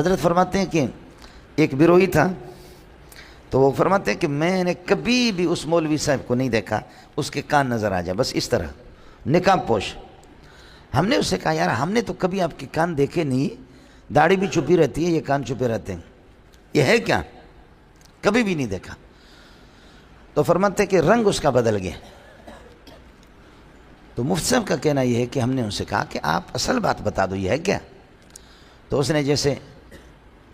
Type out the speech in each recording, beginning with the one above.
حضرت فرماتے ہیں کہ ایک بروئی تھا، تو وہ فرماتے ہیں کہ میں نے کبھی بھی اس مولوی صاحب کو نہیں دیکھا اس کے کان نظر آ جائے، بس اس طرح نقاب پوش۔ ہم نے اس سے کہا یار ہم نے تو کبھی آپ کے کان دیکھے نہیں، داڑھی بھی چھپی رہتی ہے، یہ کان چھپے رہتے ہیں، یہ ہے کیا؟ کبھی بھی نہیں دیکھا۔ تو فرماتے ہیں کہ رنگ اس کا بدل گیا۔ تو مفتی صاحب کا کہنا یہ ہے کہ ہم نے ان سے کہا کہ آپ اصل بات بتا دو، یہ ہے کیا؟ تو اس نے جیسے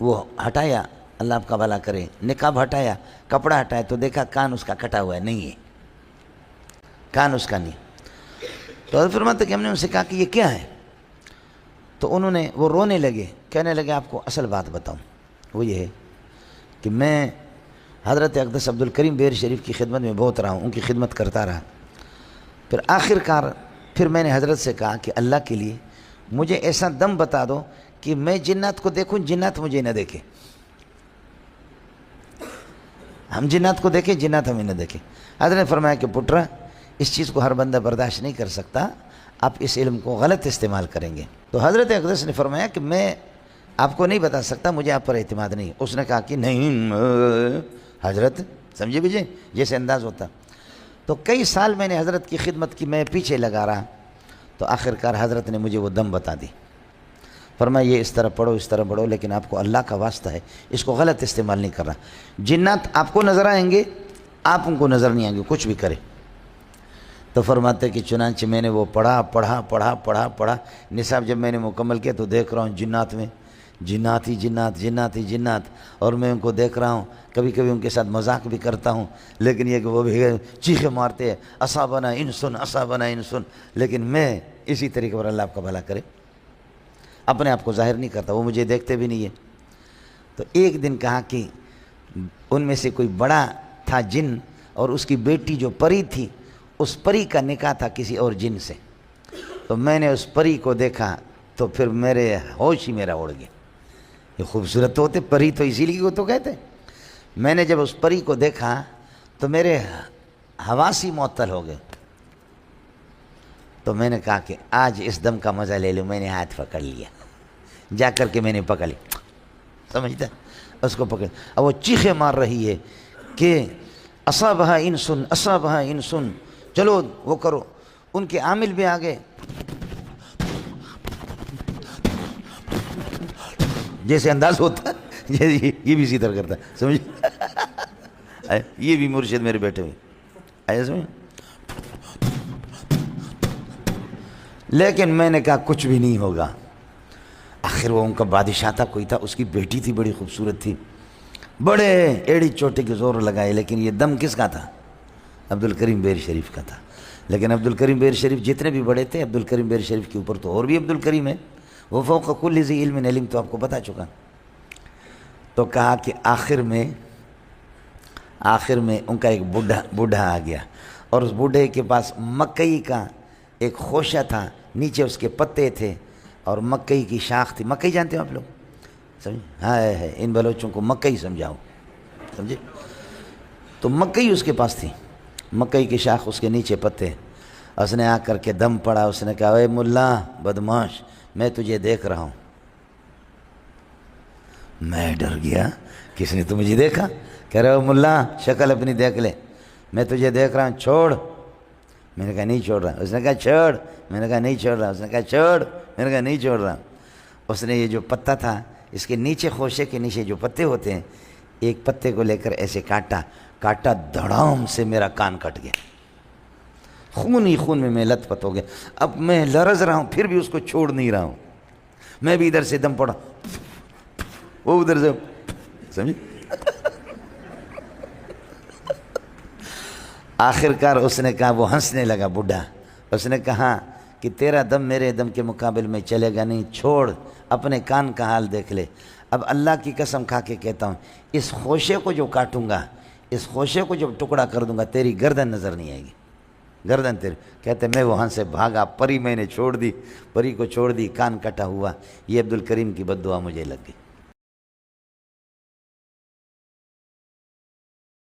وہ ہٹایا، اللہ آپ کا بھلا کرے، نقاب ہٹایا، کپڑا ہٹایا، تو دیکھا کان اس کا کٹا ہوا ہے، نہیں ہے، کان اس کا نہیں۔ تو حضرت فرماتے کہ ہم نے ان سے کہا کہ یہ کیا ہے؟ تو انہوں نے وہ رونے لگے، کہنے لگے آپ کو اصل بات بتاؤں، وہ یہ ہے کہ میں حضرت اقدس عبدالکریم بیر شریف کی خدمت میں بہت رہا ہوں، ان کی خدمت کرتا رہا۔ پھر آخر کار پھر میں نے حضرت سے کہا کہ اللہ کے لیے مجھے ایسا دم بتا دو کہ میں جنات کو دیکھوں، جنات مجھے نہ دیکھیں، ہم جنات کو دیکھیں، جنات ہمیں نہ دیکھیں۔ حضرت نے فرمایا کہ پٹرا اس چیز کو ہر بندہ برداشت نہیں کر سکتا، آپ اس علم کو غلط استعمال کریں گے۔ تو حضرت اقدس نے فرمایا کہ میں آپ کو نہیں بتا سکتا، مجھے آپ پر اعتماد نہیں۔ اس نے کہا کہ نہیں حضرت، سمجھے بھیجے جیسے انداز ہوتا۔ تو کئی سال میں نے حضرت کی خدمت کی، میں پیچھے لگا رہا، تو آخر کار حضرت نے مجھے وہ دم بتا دی، فرمایا یہ اس طرح پڑھو، اس طرح پڑھو، لیکن آپ کو اللہ کا واسطہ ہے اس کو غلط استعمال نہیں کرنا۔ جنات آپ کو نظر آئیں گے، آپ ان کو نظر نہیں آئیں گے، کچھ بھی کرے۔ تو فرماتے کہ چنانچہ میں نے وہ پڑھا، نصاب جب میں نے مکمل کیا تو دیکھ رہا ہوں جنات میں جنات ہی جنات، اور میں ان کو دیکھ رہا ہوں، کبھی کبھی ان کے ساتھ مذاق بھی کرتا ہوں، لیکن یہ کہ وہ بھی چیخیں مارتے ہیں اصابنا انسن، لیکن میں اسی طریقے پر اللہ آپ کا بھلا کرے اپنے آپ کو ظاہر نہیں کرتا، وہ مجھے دیکھتے بھی نہیں ہے۔ تو ایک دن کہا کہ ان میں سے کوئی بڑا تھا جن، اور اس کی بیٹی جو پری تھی، اس پری کا نکاح تھا کسی اور جن سے۔ تو میں نے اس پری کو دیکھا تو پھر میرے ہوش ہی میرا اڑ گیا۔ یہ خوبصورت تو ہوتے پری، تو اسی لیے وہ تو کہتے۔ میں نے جب اس پری کو دیکھا تو میرے حواس ہی معطل ہو گئے۔ تو میں نے کہا کہ آج اس دم کا مزہ لے لوں، میں نے ہاتھ پکڑ لیا، جا کر کے میں نے پکڑ لی، سمجھتا اس کو پکڑ، اب وہ چیخیں مار رہی ہے کہ اصابہا انسن، چلو وہ کرو۔ ان کے عامل بھی آ گئے، جیسے انداز ہوتا ہے یہ بھی اسی طرح کرتا ہے، سمجھ، یہ بھی مرشد میرے بیٹھے ہوئے ایسے سمجھ۔ لیکن میں نے کہا کچھ بھی نہیں ہوگا۔ آخر وہ ان کا بادشاہ تھا، کوئی تھا، اس کی بیٹی تھی، بڑی خوبصورت تھی، بڑے ایڑی چوٹے کے زور لگائے، لیکن یہ دم کس کا تھا؟ عبدالکریم بیر شریف کا تھا۔ لیکن عبدالکریم بیر شریف جتنے بھی بڑے تھے، عبدالکریم بیر شریف کے اوپر تو اور بھی عبدالکریم ہے، وہ فوق کل ذی علم علم، تو آپ کو بتا چکا۔ تو کہا کہ آخر میں ان کا ایک بوڑھا آ گیا، اور اس بوڑھے کے پاس مکئی کا ایک خوشہ تھا، نیچے اس کے پتے تھے، اور مکئی کی شاخ تھی۔ مکئی جانتے ہو آپ لوگ؟ سمجھے؟ ہاں ہے، ان بلوچوں کو مکئی سمجھاؤ، سمجھے؟ تو مکئی اس کے پاس تھی، مکئی کی شاخ، اس کے نیچے پتے۔ اس نے آ کر کے دم پڑا، اس نے کہا اے ملا بدماش، میں تجھے دیکھ رہا ہوں۔ میں ڈر گیا، کس نے تو مجھے دیکھا؟ کہہ رہا ملا شکل اپنی دیکھ لے، میں تجھے دیکھ رہا ہوں، چھوڑ۔ میں نے کہا نہیں چھوڑ رہا۔ اس نے کہا چھوڑ، میں نے کہا نہیں چھوڑ رہا۔ اس نے کہا چھوڑ، میں نے کہا نہیں چھوڑ رہا۔ اس نے یہ جو پتا تھا، اس کے نیچے، خوشے کے نیچے جو پتے ہوتے ہیں، ایک پتے کو لے کر ایسے کاٹا، دھڑام سے میرا کان کٹ گیا، خون ہی خون میں لت پت ہو گیا۔ اب میں لرز رہا ہوں، پھر بھی اس کو چھوڑ نہیں رہا ہوں۔ میں بھی ادھر سے دم پڑا، وہ ادھر سے، سمجھے؟ آخر کار اس نے کہا، وہ ہنسنے لگا بڈھا، اس نے کہا کہ تیرا دم میرے دم کے مقابل میں چلے گا نہیں، چھوڑ، اپنے کان کا حال دیکھ لے۔ اب اللہ کی قسم کھا کے کہتا ہوں، اس خوشے کو جو کاٹوں گا، اس خوشے کو جب ٹکڑا کر دوں گا، تیری گردن نظر نہیں آئے گی، گردن تیری۔ کہتے میں وہاں سے بھاگا، پری میں نے چھوڑ دی، پری کو چھوڑ دی، کان کٹا ہوا۔ یہ عبدالکریم کی بد دعا مجھے لگ گئی۔